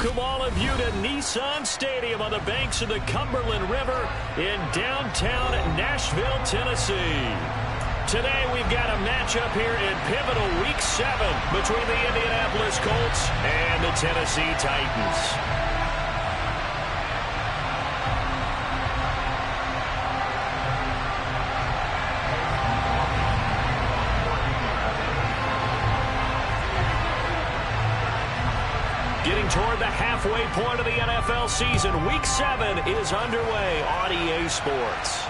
welcome all of you to Nissan Stadium on the banks of the Cumberland River in downtown Nashville, Tennessee. Today we've got a matchup here in pivotal Week 7 between the Indianapolis Colts and the Tennessee Titans. Getting toward the halfway point of the NFL season, Week 7 is underway on EA Sports.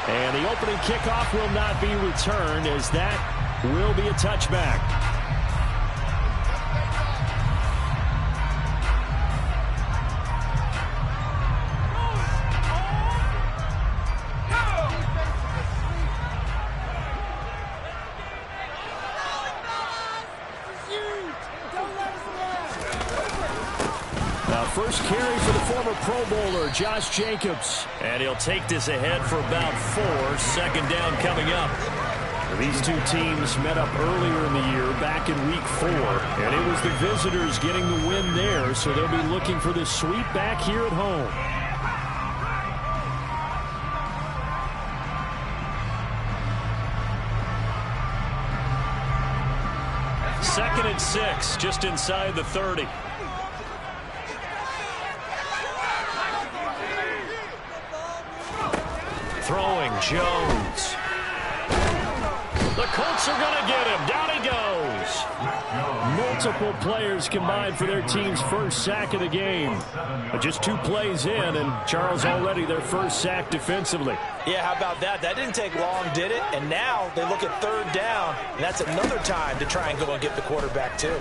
And the opening kickoff will not be returned, as that will be a touchback. First carry for the former Pro Bowler, Josh Jacobs. And he'll take this ahead for about 4. Second down coming up. These two teams met up earlier in the year, back in Week 4. And it was the visitors getting the win there, so they'll be looking for the sweep back here at home. Second and 6, just inside the 30. Throwing, Jones. The Colts are going to get him. Down he goes. Multiple players combined for their team's first sack of the game. But just 2 plays in, and Charles already their first sack defensively. Yeah, how about that? That didn't take long, did it? And now they look at third down, and that's another time to try and go and get the quarterback, too.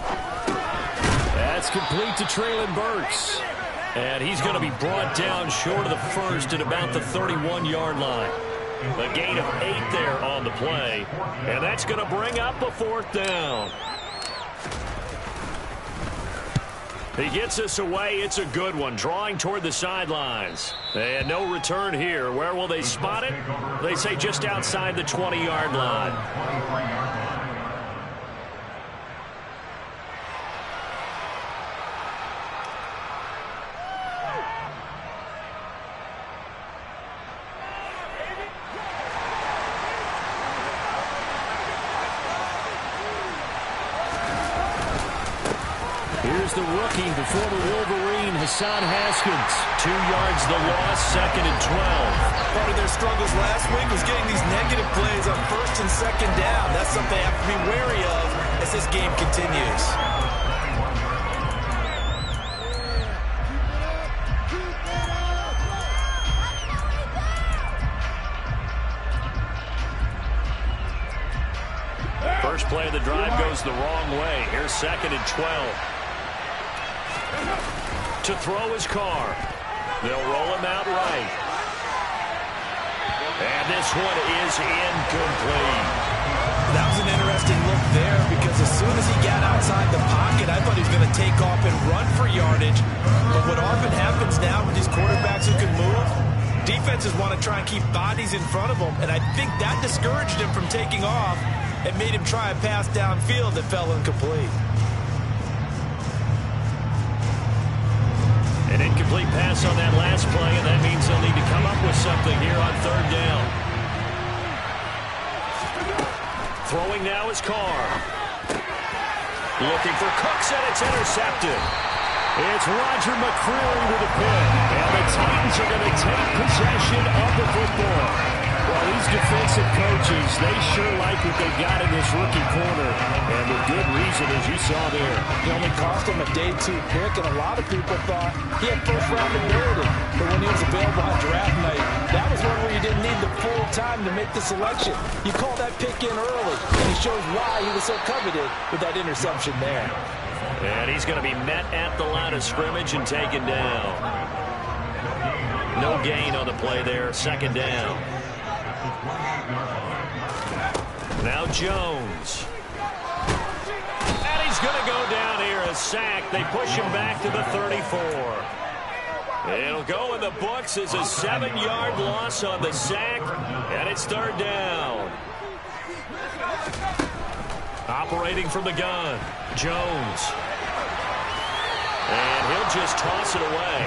That's complete to Treylon Burks. And he's going to be brought down short of the first at about the 31-yard line. A gain of 8 there on the play. And that's going to bring up a 4th down. He gets us away. It's a good one. Drawing toward the sidelines. And no return here. Where will they spot it? They say just outside the 20-yard line. Here's the rookie, the former Wolverine, Hassan Haskins. 2 yards the loss, 2nd and 12. Part of their struggles last week was getting these negative plays on 1st and 2nd down. That's something they have to be wary of as this game continues. First play of the drive goes the wrong way. Here's 2nd and 12. To throw his car. They'll roll him out right. And this one is incomplete. That was an interesting look there, because as soon as he got outside the pocket, I thought he was going to take off and run for yardage. But what often happens now with these quarterbacks who can move, defenses want to try and keep bodies in front of them, and I think that discouraged him from taking off and made him try a pass downfield that fell incomplete. An incomplete pass on that last play, and that means they'll need to come up with something here on 3rd down. Throwing now is Carr. Looking for Cooks, and it's intercepted. It's Roger McCreary with a pick, and the Titans are going to take possession of the football. Well, these defensive coaches, they sure like what they've got in this rookie corner, and with good reason, as you saw there. He only cost him a day 2 pick, and a lot of people thought he had first-round ability. But when he was available on draft night, that was one where you didn't need the full time to make the selection. You call that pick in early, and he shows why he was so coveted with that interception there. And he's going to be met at the line of scrimmage and taken down. No gain on the play there, 2nd down. Now Jones. And he's going to go down here, a sack. They push him back to the 34. It'll go in the books as a 7-yard loss on the sack, and it's 3rd down. Operating from the gun, Jones. And he'll just toss it away.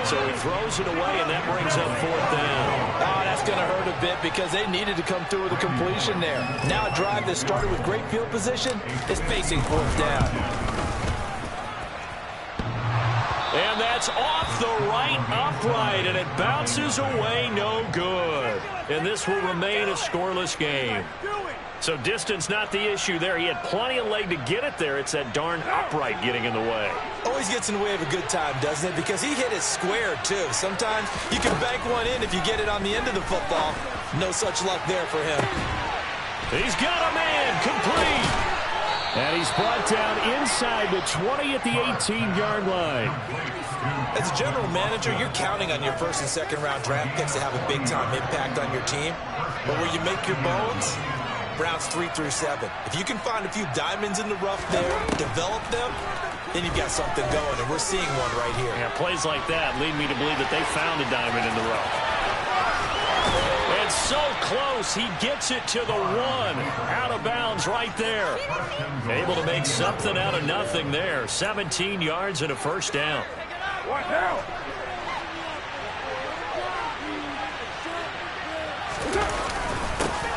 So he throws it away, and that brings up 4th down. Oh, that's going to hurt a bit because they needed to come through with a completion there. Now a drive that started with great field position is facing 4th down. And that's off the right upright, and it bounces away no good. And this will remain a scoreless game. So distance not the issue there. He had plenty of leg to get it there. It's that darn upright getting in the way. Always gets in the way of a good time, doesn't it? Because he hit it square, too. Sometimes you can bank one in if you get it on the end of the football. No such luck there for him. He's got a man complete. And he's brought down inside the 20 at the 18-yard line. As a general manager, you're counting on your first and second round draft picks to have a big-time impact on your team. But where you make your bones, rounds 3 through 7. If you can find a few diamonds in the rough there, develop them, then you've got something going, and we're seeing one right here. Yeah, plays like that lead me to believe that they found a diamond in the rough. And so close, he gets it to the 1. Out of bounds right there. Able to make something out of nothing there. 17 yards and a first down. What now?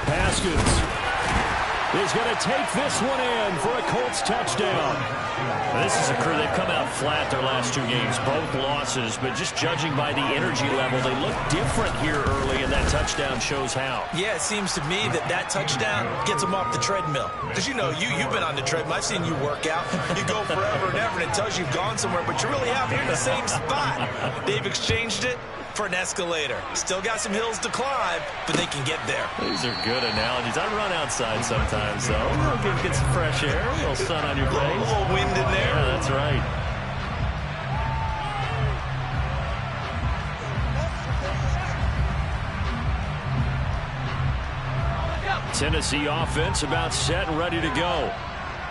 Haskins is going to take this one in for a Colts touchdown. This is a crew. They've come out flat their last 2 games, both losses, but just judging by the energy level, they look different here early, and that touchdown shows how. Yeah, it seems to me that touchdown gets them off the treadmill. Because, you know, you've been on the treadmill. I've seen you work out. You go forever and ever, and it tells you you've gone somewhere, but you really have. You're in the same spot. They've exchanged it for an escalator. Still got some hills to climb, but they can get there. These are good analogies. I run outside sometimes, though. Get some fresh air, a little sun on your face. A little wind in there. Yeah, that's right. Tennessee offense about set and ready to go.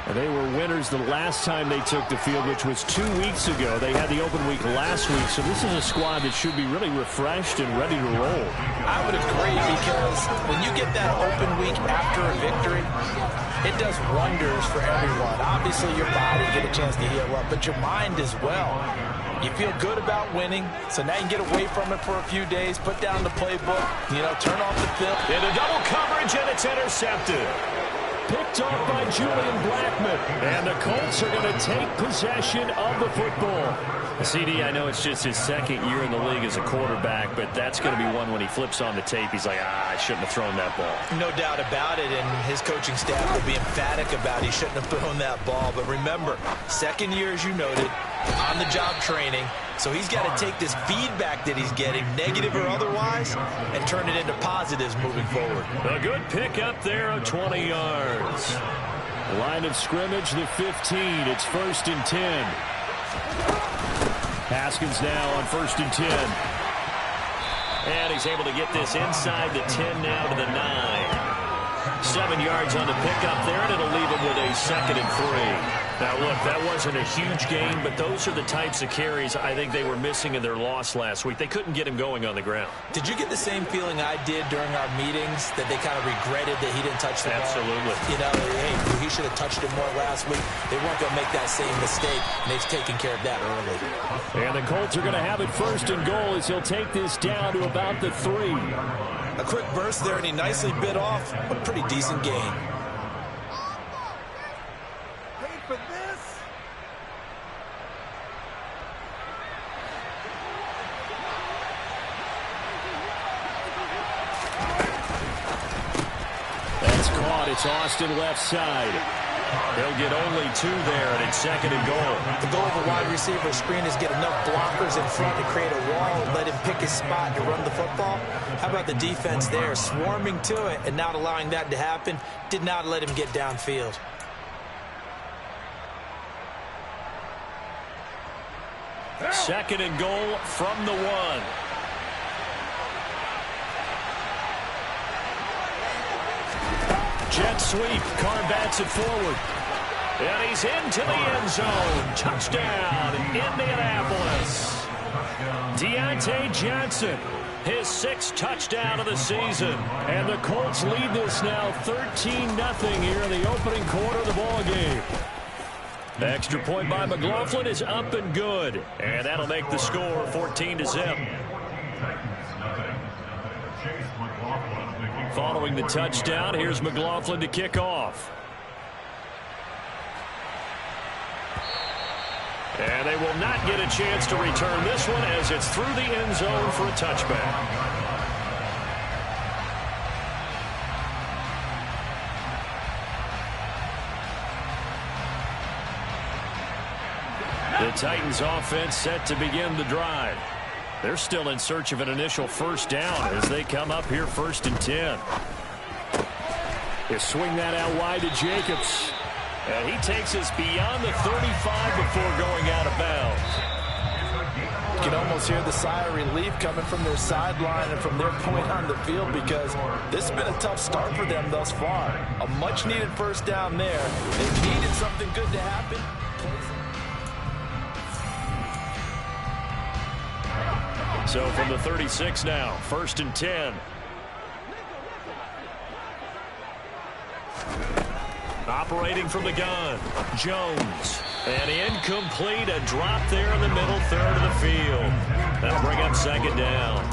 And they were winners the last time they took the field, which was 2 weeks ago. They had the open week last week, so this is a squad that should be really refreshed and ready to roll. I would agree, because when you get that open week after a victory, it does wonders for everyone. Obviously, your body get a chance to heal up, but your mind as well. You feel good about winning, so now you can get away from it for a few days, put down the playbook, turn off the film. Into double coverage, and it's intercepted. Picked off by Julian Blackmon. And the Colts are going to take possession of the football. CD, I know it's just his second year in the league as a quarterback, but that's going to be one when he flips on the tape. He's like, I shouldn't have thrown that ball. No doubt about it, and his coaching staff will be emphatic about he shouldn't have thrown that ball. But remember, second year, as you noted, on-the-job training. So he's got to take this feedback that he's getting, negative or otherwise, and turn it into positives moving forward. A good pick up there of 20 yards. Line of scrimmage, the 15. It's 1st and 10. Haskins now on 1st and 10. And he's able to get this inside the 10 now to the 9. 7 yards on the pickup there, and it'll leave him with a 2nd and 3. Now, look, that wasn't a huge gain, but those are the types of carries I think they were missing in their loss last week. They couldn't get him going on the ground. Did you get the same feeling I did during our meetings, that they kind of regretted that he didn't touch the ball? Absolutely. Hey, he should have touched it more last week. They weren't going to make that same mistake, and they've taken care of that early. And the Colts are going to have it 1st and goal as he'll take this down to about the 3. A quick burst there, and he nicely bit off a pretty decent gain. It's Austin left side. They'll get only 2 there, and it's 2nd and goal. The goal of a wide receiver screen is get enough blockers in front to create a wall, let him pick his spot to run the football. How about the defense there, swarming to it and not allowing that to happen? Did not let him get downfield. Second and goal from the 1. Jet sweep. Carr bats it forward. And he's into the end zone. Touchdown, Indianapolis. Deontay Johnson, his 6th touchdown of the season. And the Colts lead this now 13-0 here in the opening quarter of the ball game. The extra point by McLaughlin is up and good. And that'll make the score 14-0. Following the touchdown, here's McLaughlin to kick off. And they will not get a chance to return this one as it's through the end zone for a touchback. The Titans offense set to begin the drive. They're still in search of an initial first down as they come up here 1st and 10. They swing that out wide to Jacobs. And he takes us beyond the 35 before going out of bounds. You can almost hear the sigh of relief coming from their sideline and from their point on the field because this has been a tough start for them thus far. A much-needed first down there. They needed something good to happen. So from the 36 now, 1st and 10. Operating from the gun, Jones. And incomplete, a drop there in the middle third of the field. That'll bring up 2nd down.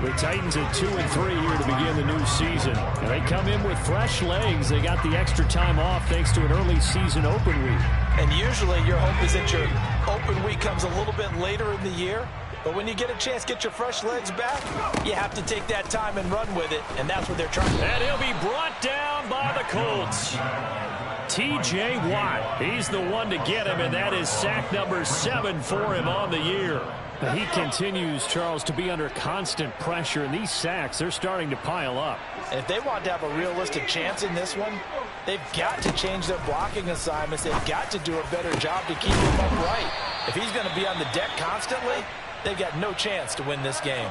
The Titans at 2-3 here to begin the new season. And they come in with fresh legs. They got the extra time off thanks to an early season open week. And usually your hope is that your open week comes a little bit later in the year. But when you get a chance to get your fresh legs back, you have to take that time and run with it, and that's what they're trying to do. And he'll be brought down by the Colts. T.J. Watt, he's the one to get him, and that is sack number 7 for him on the year. He continues, Charles, to be under constant pressure, and these sacks, they're starting to pile up. And if they want to have a realistic chance in this one, they've got to change their blocking assignments. They've got to do a better job to keep him upright. If he's going to be on the deck constantly, they've got no chance to win this game.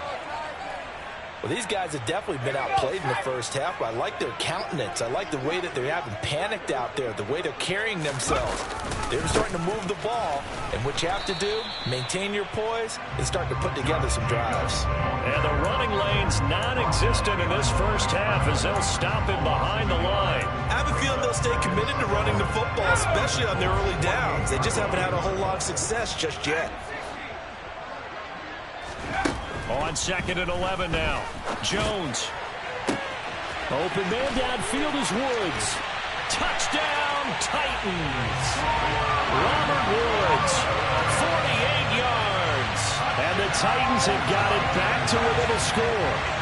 Well, these guys have definitely been outplayed in the first half, but I like their countenance. I like the way that they haven't panicked out there, the way they're carrying themselves. They're starting to move the ball, and what you have to do, maintain your poise and start to put together some drives. And the running lane's non-existent in this first half as they'll stop him behind the line. I have a feeling they'll stay committed to running the football, especially on their early downs. They just haven't had a whole lot of success just yet. On 2nd and 11 now. Jones. Open man downfield is Woods. Touchdown, Titans. Robert Woods, 48 yards. And the Titans have got it back to within a score.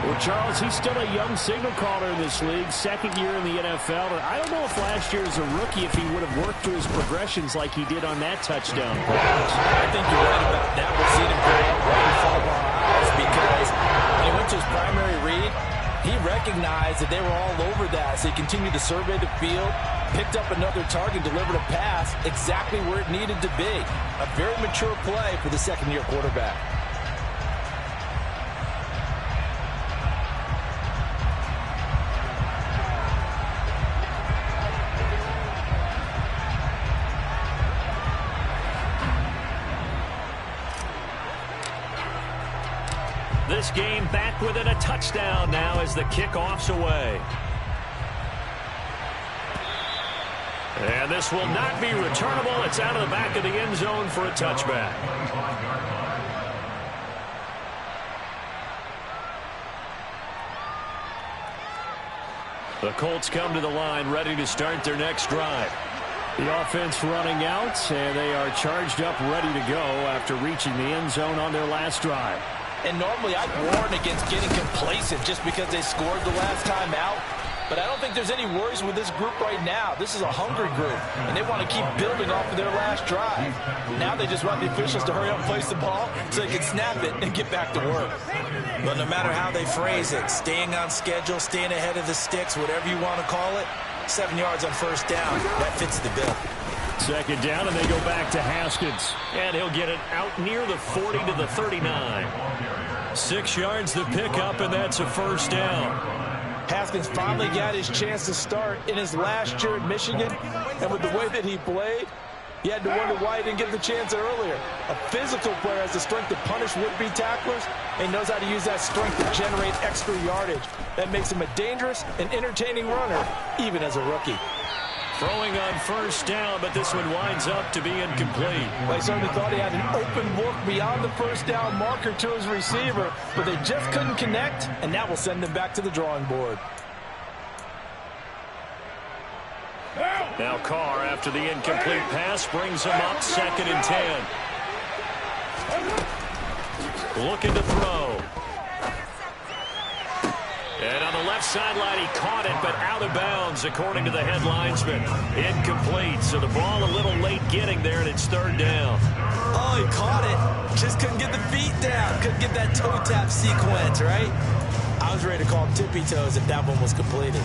Well, Charles, he's still a young signal caller in this league, 2nd year in the NFL. And I don't know if last year as a rookie, if he would have worked through his progressions like he did on that touchdown pass. I think you're right about that. We've seen him grow up right in front of our eyes because when he went to his primary read, he recognized that they were all over that. So he continued to survey the field, picked up another target, delivered a pass exactly where it needed to be. A very mature play for the 2nd-year quarterback. This game back within a touchdown now as the kickoff's away. And this will not be returnable. It's out of the back of the end zone for a touchback. The Colts come to the line ready to start their next drive. The offense running out, and they are charged up ready to go after reaching the end zone on their last drive. And normally I'd warn against getting complacent just because they scored the last time out. But I don't think there's any worries with this group right now. This is a hungry group, and they want to keep building off of their last drive. Now they just want the officials to hurry up and place the ball so they can snap it and get back to work. But no matter how they phrase it, staying on schedule, staying ahead of the sticks, whatever you want to call it, 7 yards on first down, that fits the bill. 2nd down, and they go back to Haskins. And he'll get it out near the 40 to the 39. 6 yards the pickup, and that's a first down. Haskins finally got his chance to start in his last year at Michigan. And with the way that he played, he had to wonder why he didn't get the chance earlier. A physical player has the strength to punish would-be tacklers, and he knows how to use that strength to generate extra yardage. That makes him a dangerous and entertaining runner, even as a rookie. Throwing on first down, but this one winds up to be incomplete. Well, he certainly thought he had an open look beyond the first down marker to his receiver, but they just couldn't connect, and that will send them back to the drawing board. Now Carr, after the incomplete pass, brings him up 2nd and 10. Looking to throw. And on the left sideline, he caught it, but out of bounds, according to the head linesman. Incomplete, so the ball a little late getting there, and it's 3rd down. Oh, he caught it. Just couldn't get the feet down. Couldn't get that toe tap sequence, right? I was ready to call him tippy toes if that one was completed.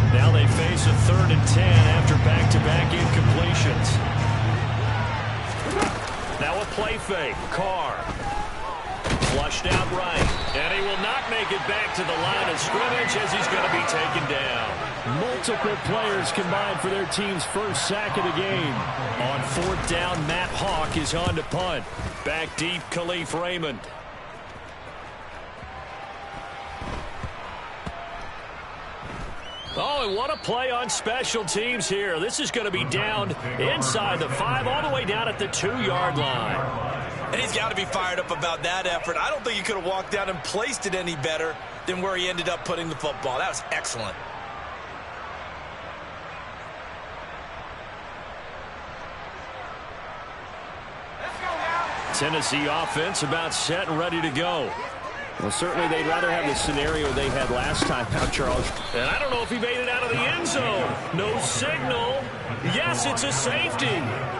Now they face a 3rd and 10 after back-to-back incompletions. Now a play fake. Carr. Flushed out right. And he will not make it back to the line of scrimmage as he's going to be taken down. Multiple players combined for their team's first sack of the game. On 4th down, Matt Hawk is on to punt. Back deep, Khalif Raymond. Oh, and what a play on special teams here. This is going to be down inside the 5, all the way down at the 2-yard line. And he's got to be fired up about that effort. I don't think he could have walked down and placed it any better than where he ended up putting the football. That was excellent. Tennessee offense about set and ready to go. Well, certainly they'd rather have the scenario they had last time out, Charles. And I don't know if he made it out of the end zone. No signal. Yes, it's a safety.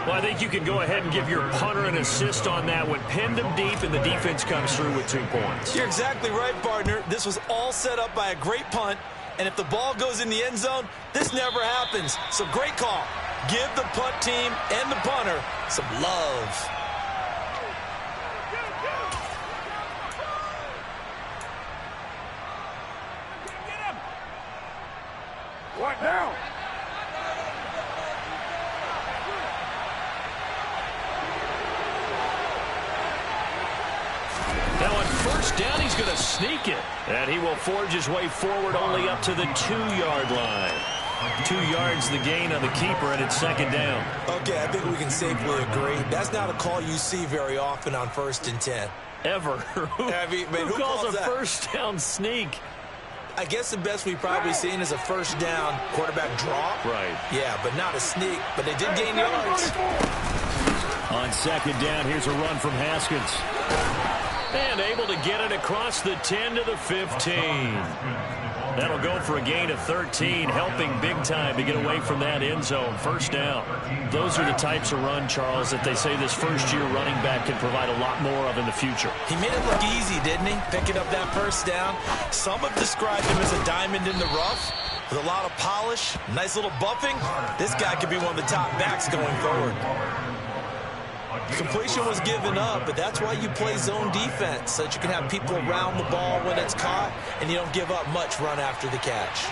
Well, I think you can go ahead and give your punter an assist on that one. Pinned him deep, and the defense comes through with 2 points. You're exactly right, partner. This was all set up by a great punt, and if the ball goes in the end zone, this never happens. So great call. Give the punt team and the punter some love. What now? Now on first down, he's going to sneak it. And he will forge his way forward only up to the 2-yard line. 2 yards the gain on the keeper, and it's 2nd down. Okay, I think we can safely agree. That's not a call you see very often on 1st and 10. Ever. Who calls a first down sneak? I guess the best we've probably seen is a first down quarterback draw. Right. Yeah, but not a sneak. But they did gain yards. On 2nd down, here's a run from Haskins. And able to get it across the 10 to the 15. That'll go for a gain of 13, helping big time to get away from that end zone. First down. Those are the types of run, Charles, that they say this first-year running back can provide a lot more of in the future. He made it look easy, didn't he? Picking up that first down. Some have described him as a diamond in the rough with a lot of polish, nice little buffing. This guy could be one of the top backs going forward. Completion was given up, but that's why you play zone defense, so that you can have people around the ball when it's caught, and you don't give up much run after the catch.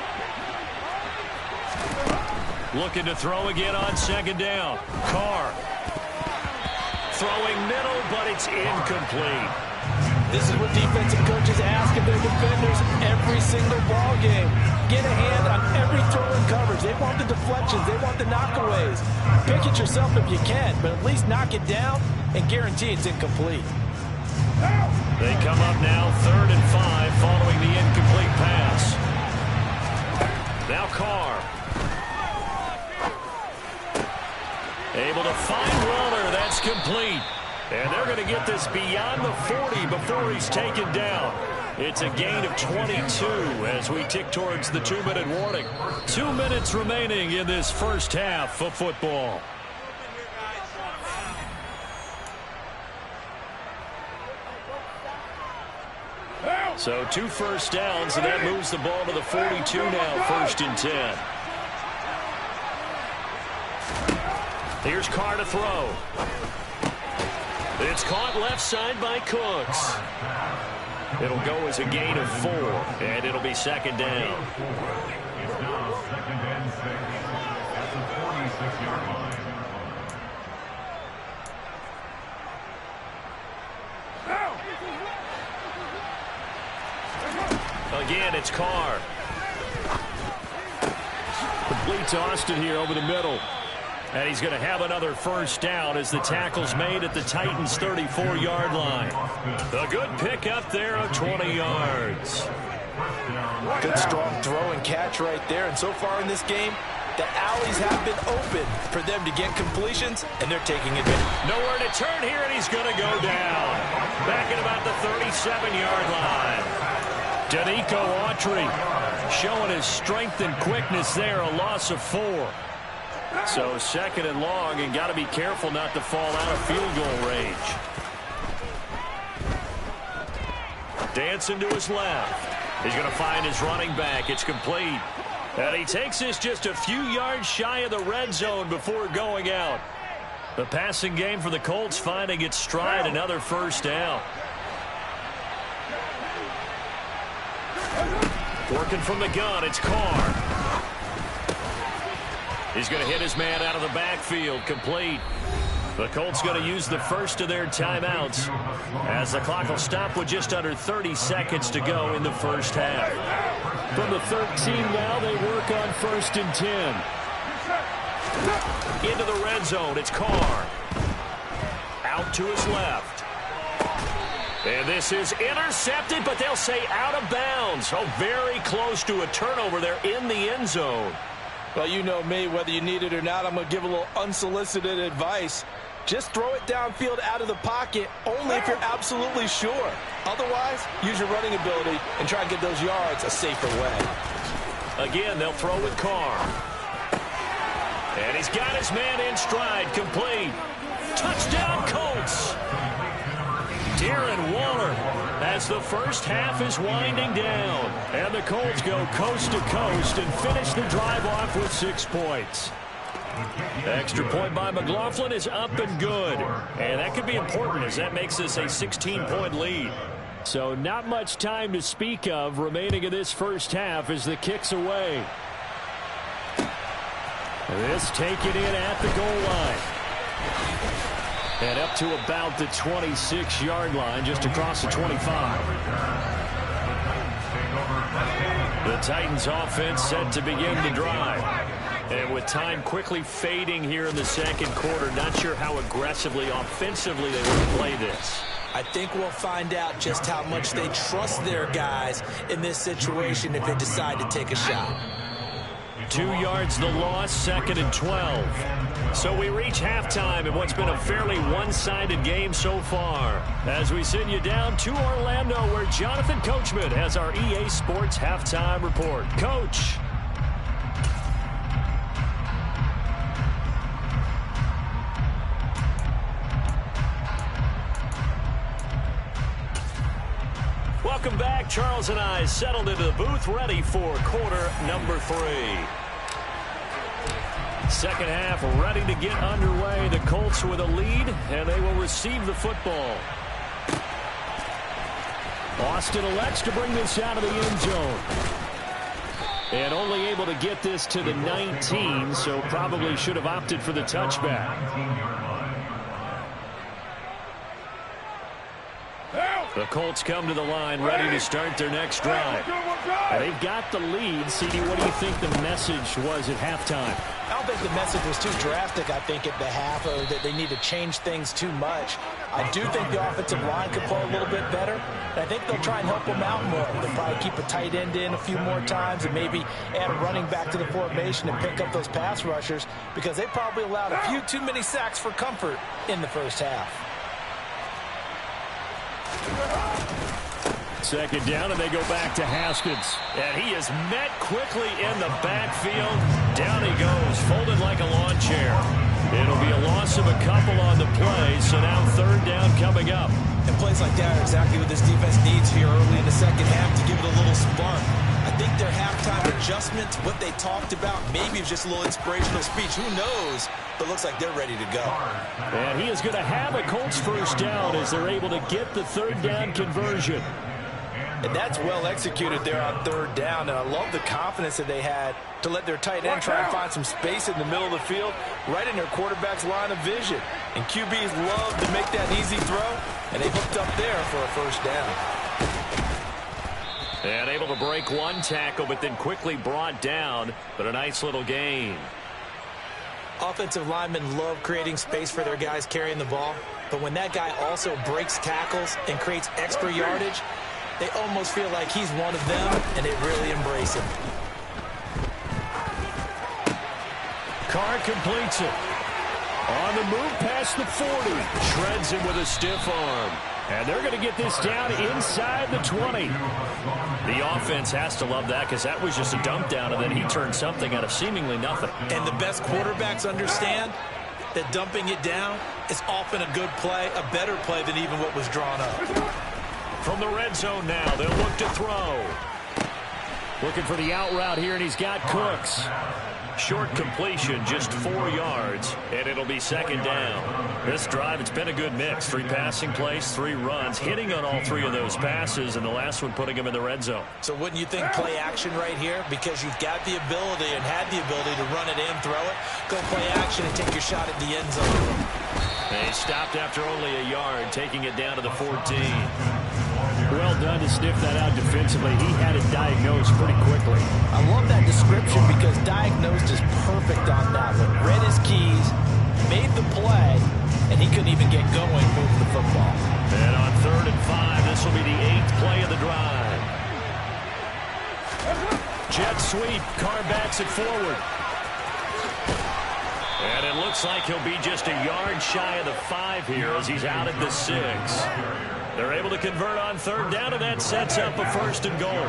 Looking to throw again on 2nd down. Carr. Throwing middle, but it's incomplete. This is what defensive coaches ask of their defenders every single ball game. Get a hand on every throw in coverage. They want the deflections. They want the knockaways. Pick it yourself if you can, but at least knock it down and guarantee it's incomplete. They come up now 3rd and 5 following the incomplete pass. Now Carr. Able to find Waller. That's complete. And they're going to get this beyond the 40 before he's taken down. It's a gain of 22 as we tick towards the 2-minute warning. 2 minutes remaining in this first half of football. So 2 first downs, and that moves the ball to the 42 now, 1st and 10. Here's Carr to throw. It's caught left side by Cooks. It'll go as a gain of 4, and it'll be 2nd down. Again, it's Carr. Lead to Austin here over the middle. And he's going to have another first down as the tackle's made at the Titans' 34-yard line. A good pickup there of 20 yards. Good strong throw and catch right there. And so far in this game, the alleys have been open for them to get completions, and they're taking advantage. Nowhere to turn here, and he's going to go down. Back at about the 37-yard line. Danico Autry showing his strength and quickness there, a loss of 4. So second and long, and got to be careful not to fall out of field goal range. Dancing to his left. He's going to find his running back. It's complete. And he takes this just a few yards shy of the red zone before going out. The passing game for the Colts finding its stride, another first down. Working from the gun, it's Carr. He's going to hit his man out of the backfield, complete. The Colts going to use the first of their timeouts as the clock will stop with just under 30 seconds to go in the first half. From the 13 now, they work on 1st and 10. Into the red zone, it's Carr. Out to his left. And this is intercepted, but they'll say out of bounds. Oh, very close to a turnover there in the end zone. Well, you know me, whether you need it or not, I'm going to give a little unsolicited advice. Just throw it downfield out of the pocket, only if you're absolutely sure. Otherwise, use your running ability and try and get those yards a safer way. Again, they'll throw with Carr. And he's got his man in stride, complete. Touchdown, Colts. Darren Waller as the first half is winding down. And the Colts go coast to coast and finish the drive off with 6 points. Extra point by McLaughlin is up and good. And that could be important as that makes this a 16-point lead. So not much time to speak of remaining in this first half as the kick's away. This taken in at the goal line. And up to about the 26-yard line, just across the 25. The Titans offense set to begin the drive. And with time quickly fading here in the second quarter, not sure how aggressively, offensively they want to play this. I think we'll find out just how much they trust their guys in this situation if they decide to take a shot. 2 yards the loss, 2nd and 12. So we reach halftime in what's been a fairly one-sided game so far. As we send you down to Orlando, where Jonathan Coachman has our EA Sports halftime report. Coach. Welcome back. Charles and I settled into the booth, ready for quarter number 3. Second half ready to get underway. The Colts with a lead, and they will receive the football. Austin elects to bring this out of the end zone. And only able to get this to the 19, so probably should have opted for the touchback. The Colts come to the line ready to start their next drive. They've got the lead. CD, what do you think the message was at halftime? I don't think the message was too drastic, I think, at the half, or that they need to change things too much. I do think the offensive line could play a little bit better, and I think they'll try and help them out more. They'll probably keep a tight end in a few more times and maybe add a running back to the formation and pick up those pass rushers because they probably allowed a few too many sacks for comfort in the first half. Second down, and they go back to Haskins. And he is met quickly in the backfield. Down he goes, folded like a lawn chair. It'll be a loss of a couple on the play, so now third down coming up. And plays like that are exactly what this defense needs here early in the second half to give it a little spark. I think their halftime adjustment, what they talked about, maybe it's just a little inspirational speech. Who knows? But looks like they're ready to go. And he is going to have a Colts first down as they're able to get the third down conversion. And that's well executed there on third down. And I love the confidence that they had to let their tight end try and find some space in the middle of the field, right in their quarterback's line of vision. And QBs love to make that easy throw, and they hooked up there for a first down. And able to break one tackle, but then quickly brought down. But a nice little gain. Offensive linemen love creating space for their guys carrying the ball. But when that guy also breaks tackles and creates extra yardage, they almost feel like he's one of them, and they really embrace him. Carr completes it. On the move past the 40. Shreds him with a stiff arm. And they're going to get this down inside the 20. The offense has to love that because that was just a dump down, and then he turned something out of seemingly nothing. And the best quarterbacks understand that dumping it down is often a good play, a better play than even what was drawn up. From the red zone now, they'll look to throw. Looking for the out route here, and he's got Cooks. Short completion, just 4 yards, and it'll be second down. This drive, it's been a good mix. 3 passing plays, 3 runs, hitting on all 3 of those passes, and the last one putting him in the red zone. So wouldn't you think play action right here? Because you've got the ability and had the ability to run it in, throw it, go play action and take your shot at the end zone. They stopped after only a yard, taking it down to the 14. Well done to sniff that out defensively. He had it diagnosed pretty quickly. I love that description because diagnosed is perfect on that one. Read his keys, made the play, and he couldn't even get going moving the football. And on 3rd and 5, this will be the 8th play of the drive. Jet sweep. Carr backs it forward. And it looks like he'll be just a yard shy of the 5 here as he's out at the 6. They're able to convert on 3rd down, and that sets up a 1st and goal.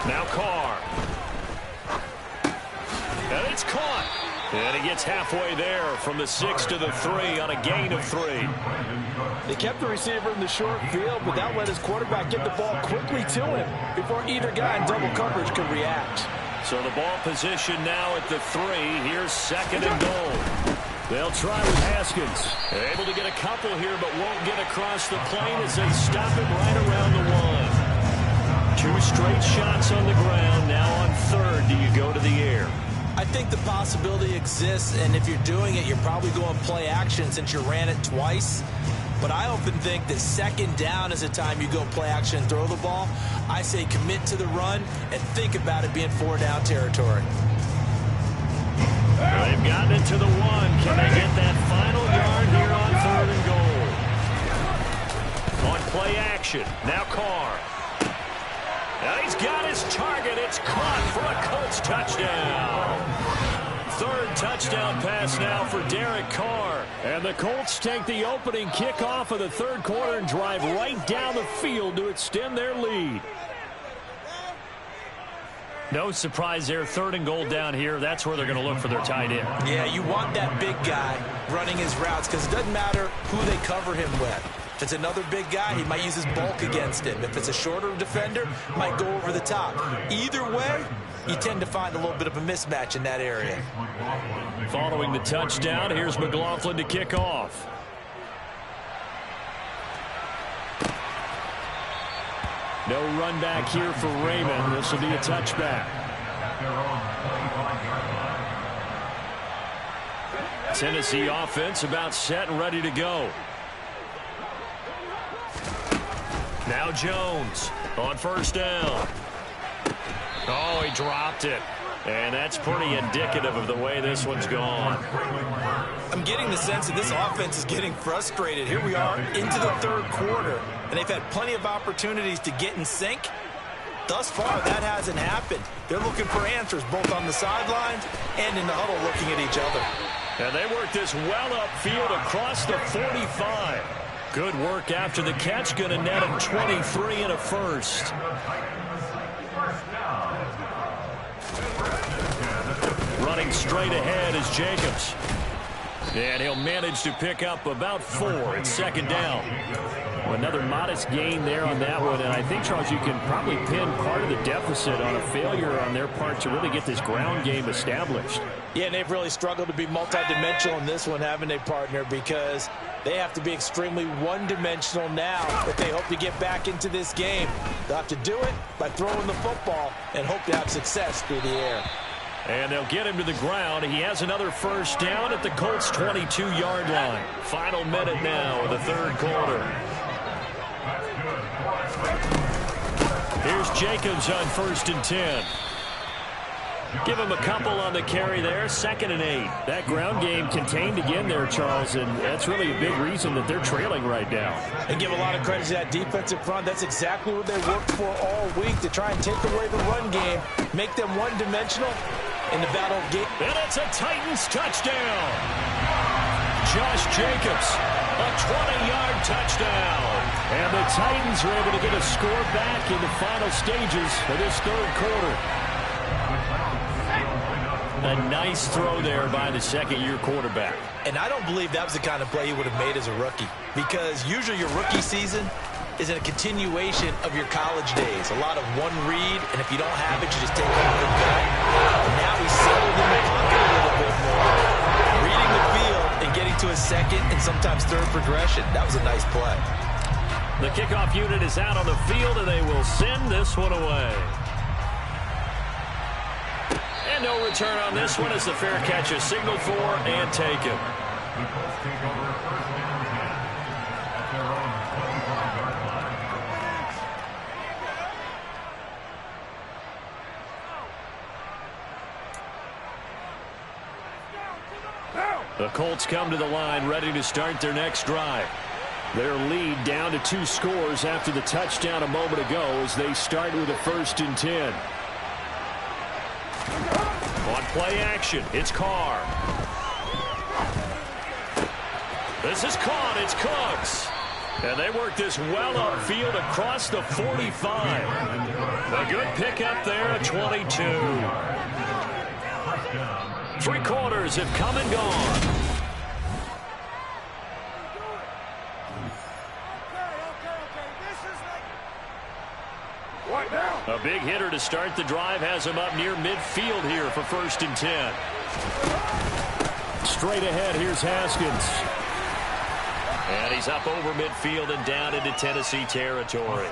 Now Carr. And it's caught. And he gets halfway there from the 6 to the 3 on a gain of 3. They kept the receiver in the short field, but that let his quarterback get the ball quickly to him before either guy in double coverage could react. So the ball position now at the 3. Here's 2nd and goal. They'll try with Haskins. Able to get a couple here, but won't get across the plane as they stop him right around the 1. 2 straight shots on the ground. Now on 3rd, do you go to the air? I think the possibility exists, and if you're doing it, you're probably going play action since you ran it twice. But I often think that 2nd down is the time you go play action and throw the ball. I say commit to the run and think about it being 4-down territory. They've gotten it to the 1. Can they get that final yard here on 3rd and goal? On play action. Now Carr. And he's got his target. It's caught for a Colts touchdown. 3rd touchdown pass now for Derek Carr. And the Colts take the opening kickoff of the 3rd quarter and drive right down the field to extend their lead. No surprise there. 3rd and goal down here. That's where they're going to look for their tight end. Yeah, you want that big guy running his routes because it doesn't matter who they cover him with. If it's another big guy, he might use his bulk against him. If it's a shorter defender, he might go over the top. Either way, you tend to find a little bit of a mismatch in that area. Following the touchdown, here's McLaughlin to kick off. No run back here for Raymond. This will be a touchback. Tennessee offense about set and ready to go. Now Jones on 1st down. Oh, he dropped it. And that's pretty indicative of the way this one's gone. I'm getting the sense that this offense is getting frustrated. Here we are into the 3rd quarter, and they've had plenty of opportunities to get in sync. Thus far, that hasn't happened. They're looking for answers both on the sidelines and in the huddle looking at each other. And they work this well upfield across the 45. Good work after the catch. Going to net him 23 and a 1st. Running straight ahead is Jacobs. And he'll manage to pick up about 4. It's 2nd down. Well, another modest gain there on that one. And I think, Charles, you can probably pin part of the deficit on a failure on their part to really get this ground game established. Yeah, and they've really struggled to be multidimensional in this one, haven't they, partner? Because they have to be extremely one-dimensional now if they hope to get back into this game. They'll have to do it by throwing the football and hope to have success through the air. And they'll get him to the ground. He has another 1st down at the Colts' 22-yard line. Final minute now of the 3rd quarter. Here's Jacobs on 1st and 10. Give him a couple on the carry there. 2nd and 8. That ground game contained again there, Charles, and that's really a big reason that they're trailing right now. And give a lot of credit to that defensive front. That's exactly what they worked for all week, to try and take away the run game, make them one-dimensional in the battle of game. And it's a Titans touchdown. Josh Jacobs, a 20-yard touchdown. And the Titans are able to get a score back in the final stages of this 3rd quarter. A nice throw there by the second-year quarterback. And I don't believe that was the kind of play he would have made as a rookie, because usually your rookie season is in a continuation of your college days. A lot of one read, and if you don't have it, you just take it out and go. And now he's settled in the pocket a little bit more, reading the field and getting to a 2nd and sometimes 3rd progression. That was a nice play. The kickoff unit is out on the field, and they will send this one away. And no return on this one as the fair catch is signaled for and taken. The Colts come to the line ready to start their next drive. Their lead down to 2 scores after the touchdown a moment ago as they start with a 1st and 10. On play action, it's Carr. This is caught, it's Cooks. And they work this well upfield across the 45. A good pickup there at 22. 3 quarters have come and gone. A big hitter to start the drive has him up near midfield here for 1st and 10. Straight ahead, here's Haskins. And he's up over midfield and down into Tennessee territory.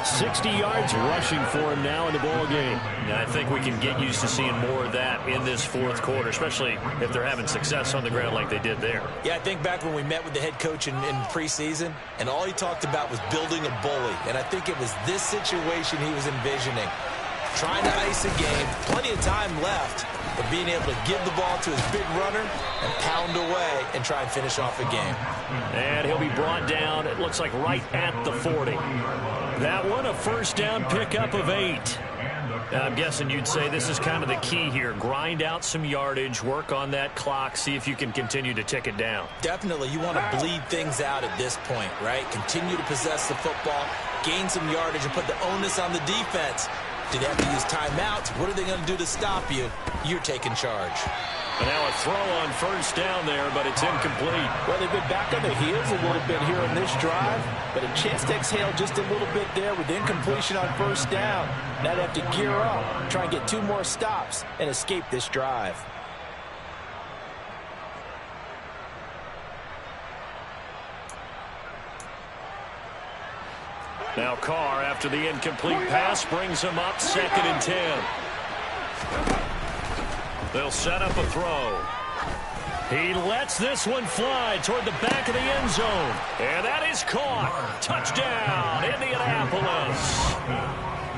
60 yards rushing for him now in the ball game. And I think we can get used to seeing more of that in this 4th quarter, especially if they're having success on the ground like they did there. Yeah, I think back when we met with the head coach in preseason, and all he talked about was building a bully. And I think it was this situation he was envisioning. Trying to ice a game, plenty of time left, but being able to give the ball to his big runner and pound away and try and finish off a game. And he'll be brought down, it looks like right at the 40. That one, a 1st down pickup of 8. I'm guessing you'd say this is kind of the key here. Grind out some yardage, work on that clock, see if you can continue to tick it down. Definitely, you want to bleed things out at this point, right? Continue to possess the football, gain some yardage, and put the onus on the defense. Do they have to use timeouts? What are they going to do to stop you? You're taking charge. And now a throw on 1st down there, but it's incomplete. Well, they've been back on their heels a little bit here on this drive, but a chance to exhale just a little bit there with incompletion on 1st down. Now they have to gear up, try and get 2 more stops, and escape this drive. Now Carr, after the incomplete pass, brings him up 2nd and 10. They'll set up a throw. He lets this one fly toward the back of the end zone. And that is caught. Touchdown, Indianapolis.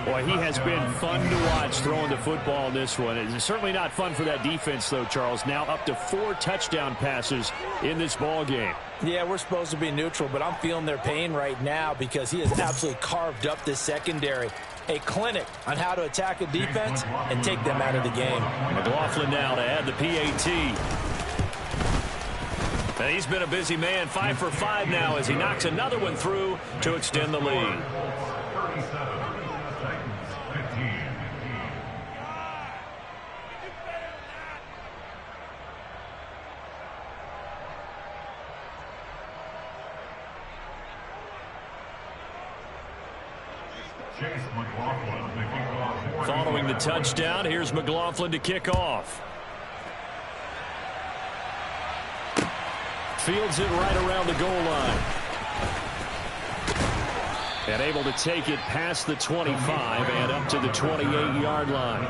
Boy, he has been fun to watch throwing the football in this one. It's certainly not fun for that defense, though, Charles. Now up to 4 touchdown passes in this ball game. Yeah, we're supposed to be neutral, but I'm feeling their pain right now because he has absolutely carved up this secondary. A clinic on how to attack a defense and take them out of the game. McLaughlin now to add the PAT. And he's been a busy man, 5 for 5 now as he knocks another one through to extend the lead. Following the touchdown, here's McLaughlin to kick off. Fields it right around the goal line. And able to take it past the 25 and up to the 28-yard line.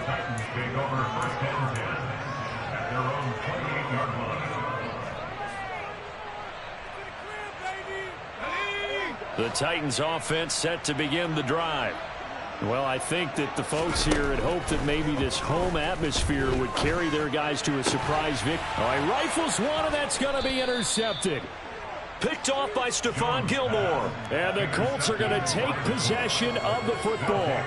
The Titans offense set to begin the drive. Well, I think that the folks here had hoped that maybe this home atmosphere would carry their guys to a surprise victory. All right, rifles one, and that's going to be intercepted. Picked off by Stephon Gilmore. And the Colts are going to take possession of the football.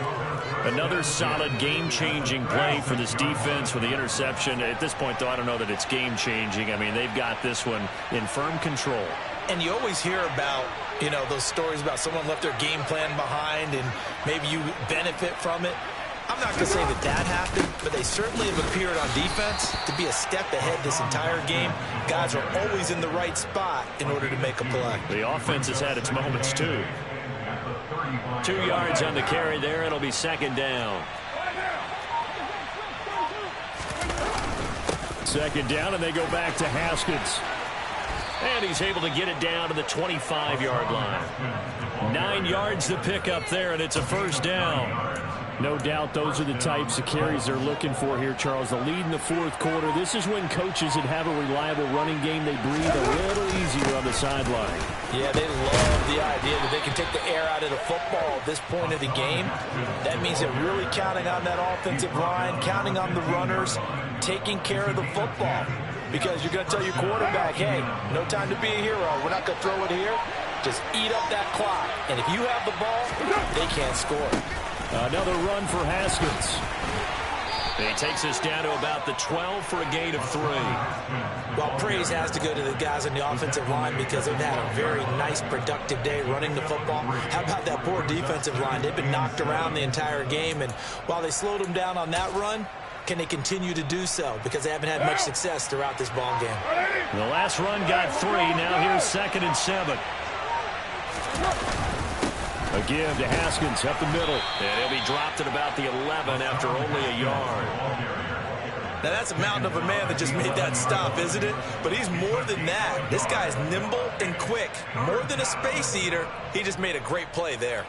Another solid game-changing play for this defense with the interception. At this point, though, I don't know that it's game-changing. I mean, they've got this one in firm control. And you always hear about, you know, those stories about someone left their game plan behind and maybe you benefit from it. I'm not going to say that that happened, but they certainly have appeared on defense to be a step ahead this entire game. Guys are always in the right spot in order to make a play. The offense has had its moments, too. 2 yards on the carry there. It'll be second down. Second down, and they go back to Haskins. And he's able to get it down to the 25-yard line. 9 yards to pick up there, and it's a first down. No doubt those are the types of carries they're looking for here, Charles. The lead in the fourth quarter. This is when coaches that have a reliable running game, they breathe a little easier on the sideline. Yeah, they love the idea that they can take the air out of the football at this point of the game. That means they're really counting on that offensive line, counting on the runners, taking care of the football. Because you're going to tell your quarterback, hey, no time to be a hero. We're not going to throw it here. Just eat up that clock. And if you have the ball, they can't score. Another run for Haskins. He takes us down to about the 12 for a gain of 3. Well, praise has to go to the guys on the offensive line because they've had a very nice, productive day running the football. How about that poor defensive line? They've been knocked around the entire game, and while they slowed them down on that run, can they continue to do so? Because they haven't had much success throughout this ball game. The last run got 3. Now here's 2nd and 7. Again to Haskins up the middle. And he'll be dropped at about the 11 after only a yard. Now that's a mountain of a man that just made that stop, isn't it? But he's more than that. This guy's nimble and quick. More than a space eater, he just made a great play there.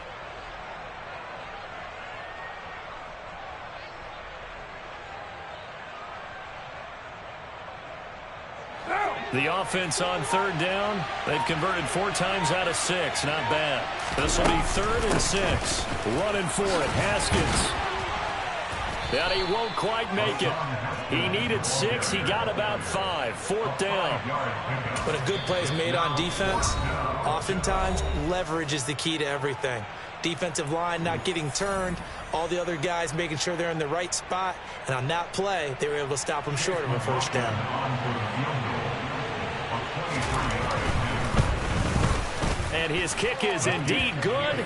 The offense on 3rd down. They've converted 4 times out of 6. Not bad. This will be 3rd and 6. Running for it. Haskins. And he won't quite make it. He needed 6. He got about 5. 4th down. When a good play is made on defense, oftentimes leverage is the key to everything. Defensive line not getting turned, all the other guys making sure they're in the right spot, and on that play, they were able to stop them short of a first down. And his kick is indeed good.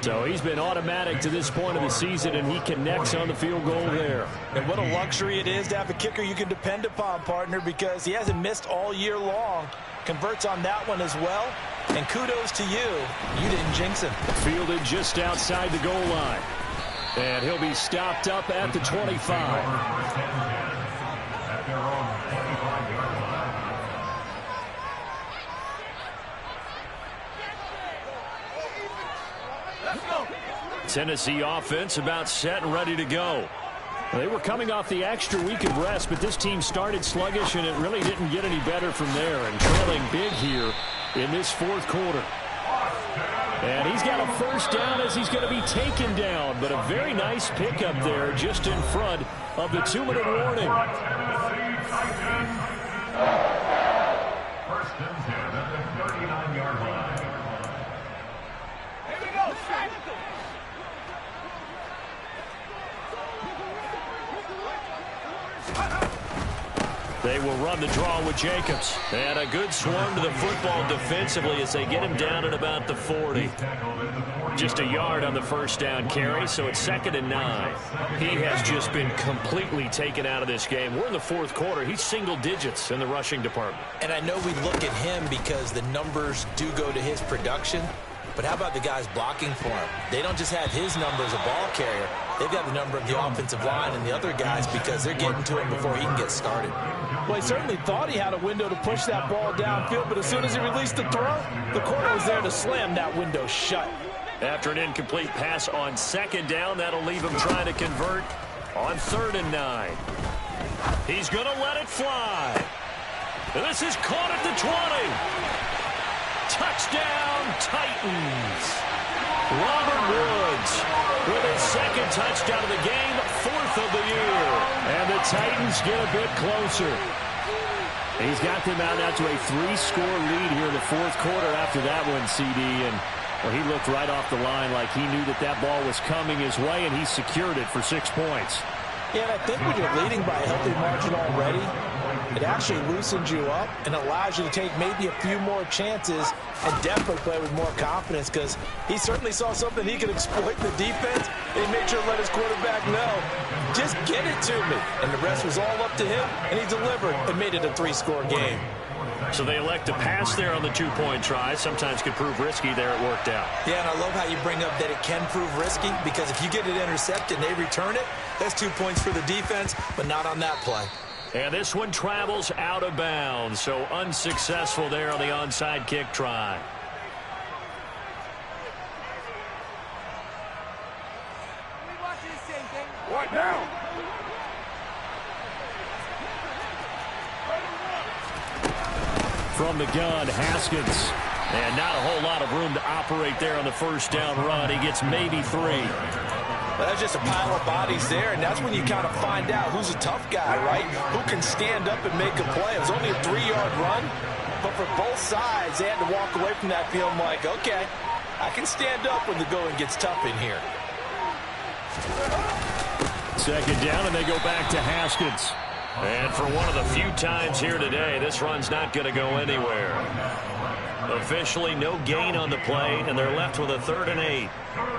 So he's been automatic to this point of the season, and he connects on the field goal there. And what a luxury it is to have a kicker you can depend upon, partner, because he hasn't missed all year long. Converts on that one as well. And kudos to you. You didn't jinx him. Fielded just outside the goal line. And he'll be stopped up at the 25. Tennessee offense about set and ready to go. They were coming off the extra week of rest, but this team started sluggish, and it really didn't get any better from there. And trailing big here in this fourth quarter. And he's got a first down as he's going to be taken down. But a very nice pickup there just in front of the 2-minute warning. First and 10 at the 39-yard line. Here we go. They will run the draw with Jacobs. And a good swarm to the football defensively as they get him down at about the 40. Just a yard on the first down carry, so it's 2nd and 9. He has just been completely taken out of this game. We're in the fourth quarter. He's single digits in the rushing department. And I know we look at him because the numbers do go to his production. But how about the guys blocking for him? They don't just have his number as a ball carrier. They've got the number of the offensive line and the other guys because they're getting to him before he can get started. Well, he certainly thought he had a window to push that ball downfield, but as soon as he released the throw, the corner was there to slam that window shut. After an incomplete pass on 2nd down, that'll leave him trying to convert on 3rd and 9. He's going to let it fly. This is caught at the 20. Touchdown, Titans. Robert Woods with his second touchdown of the game, 4th of the year. And the Titans get a bit closer. He's got them out now to a 3-score lead here in the 4th quarter after that one, CD. And well, he looked right off the line like he knew that that ball was coming his way, and he secured it for 6 points. Yeah, and I think when you're leading by a healthy margin already, it actually loosens you up and allows you to take maybe a few more chances and definitely play with more confidence, because he certainly saw something he could exploit the defense, and he made sure to let his quarterback know, just get it to me. And the rest was all up to him, and he delivered and made it a 3-score game. So they elect to pass there on the 2-point try. Sometimes could prove risky there. It worked out. Yeah, and I love how you bring up that it can prove risky, because if you get it intercepted and they return it, that's 2 points for the defense, but not on that play. And this one travels out of bounds, so unsuccessful there on the onside kick try. What now? From the gun, Haskins. And not a whole lot of room to operate there on the first down run. He gets maybe 3. Well, that's just a pile of bodies there, and that's when you kind of find out who's a tough guy, right? Who can stand up and make a play. It was only a 3-yard run, but for both sides, they had to walk away from that feeling like, okay, I can stand up when the going gets tough in here. Second down, and they go back to Haskins. And for one of the few times here today, this run's not going to go anywhere. Officially, no gain on the play, and they're left with a 3rd and 8.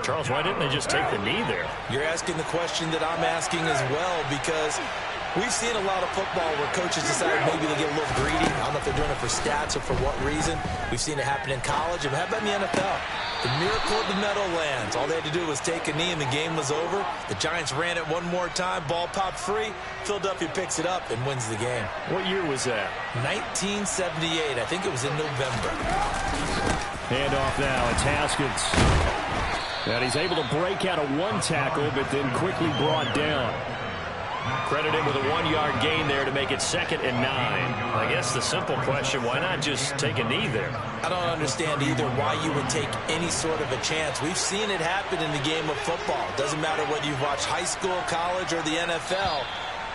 Charles, why didn't they just take the knee there? You're asking the question that I'm asking as well, because we've seen a lot of football where coaches decide maybe they get a little greedy. I don't know if they're doing it for stats or for what reason. We've seen it happen in college. And how about in the NFL? The miracle of the Meadowlands. All they had to do was take a knee and the game was over. The Giants ran it one more time. Ball popped free. Philadelphia picks it up and wins the game. What year was that? 1978. I think it was in November. Handoff now. It's Haskins. And he's able to break out a 1 tackle, but then quickly brought down. Credited with a 1-yard gain there to make it 2nd and 9. I guess the simple question, why not just take a knee there? I don't understand either why you would take any sort of a chance. We've seen it happen in the game of football. It doesn't matter whether you've watched high school, college, or the NFL.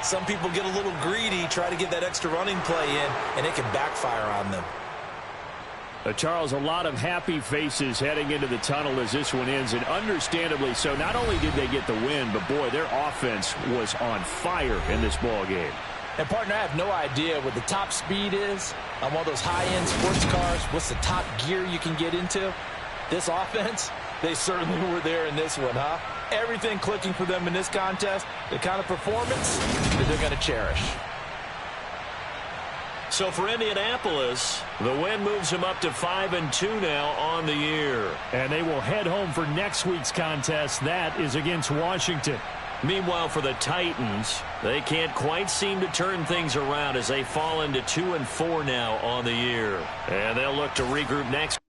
Some people get a little greedy, try to get that extra running play in, and it can backfire on them. Charles, a lot of happy faces heading into the tunnel as this one ends, and understandably so. Not only did they get the win, but boy, their offense was on fire in this ball game. And, partner, I have no idea what the top speed is on one of those high-end sports cars. What's the top gear you can get into? This offense, they certainly were there in this one, huh? Everything clicking for them in this contest, the kind of performance that they're going to cherish. So for Indianapolis, the win moves them up to 5-2 now on the year. And they will head home for next week's contest. That is against Washington. Meanwhile, for the Titans, they can't quite seem to turn things around as they fall into 2-4 now on the year. And they'll look to regroup next.